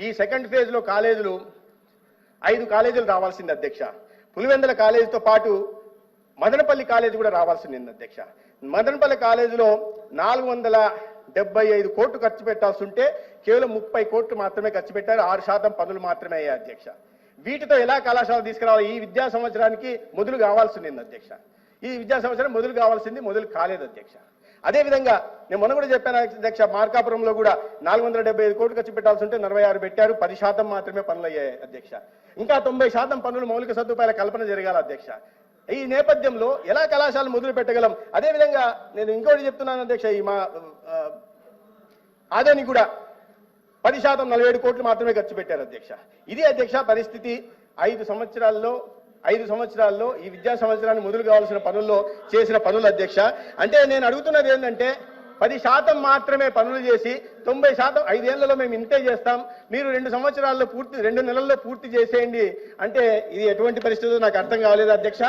ఈ second phase లో కాలేజీలు 5 కాలేజీలు రావాల్సింది అధ్యక్ష. పులివెందుల కాలేజీతో పాటు మదనపల్లి కాలేజీ కూడా రావాల్సింది అధ్యక్ష. మదనపల్లి కాలేజీలో 475 కోట్లు ఖర్చు పెట్టాల్సి ఉంటే కేవలం 30 కోట్లు మాత్రమే ఖర్చు పెట్టారు. 6% పనులు మాత్రమే అయ్యాయి అధ్యక్ష. వీటితో ఎలా కళాశాల తీసుకురావాలి? ఈ విద్యా సంవత్సరానికి మొదలు కావాల్సింది అధ్యక్ష. ఈ విద్యా సంవత్సరం మొదలు కావాల్సింది మొదలు కాలేదు అధ్యక్ష. అదేవిధంగా నేను మొన్న కూడా చెప్పాను అధ్యక్ష, మార్కాపురంలో కూడా 475 కోట్లు ఖర్చు పెట్టాల్సి ఉంటే 46 పెట్టారు. 10% మాత్రమే పనులు అయ్యాయి అధ్యక్ష. ఇంకా 90% పనులు మౌలిక సదుపాయాల కల్పన జరగాలి అధ్యక్ష. ఈ నేపథ్యంలో ఎలా కళాశాలను మొదలు పెట్టగలం? అదేవిధంగా నేను ఇంకోటి చెప్తున్నాను అధ్యక్ష, ఈ మా ఆదాని కూడా 10% 47 కోట్లు మాత్రమే ఖర్చు పెట్టారు అధ్యక్ష. ఇది అధ్యక్ష పరిస్థితి. 5 సంవత్సరాల్లో ఈ విద్యా సంవత్సరాన్ని మొదలు కావాల్సిన పనుల్లో చేసిన పనులు అధ్యక్ష. అంటే నేను అడుగుతున్నది ఏంటంటే 10% మాత్రమే పనులు చేసి 90% 5 ఏళ్లలో మేము ఇంతే చేస్తాం, మీరు 2 నెలల్లో పూర్తి చేసేయండి అంటే ఇది ఎటువంటి పరిస్థితుల్లో నాకు అర్థం కాలేదు అధ్యక్ష.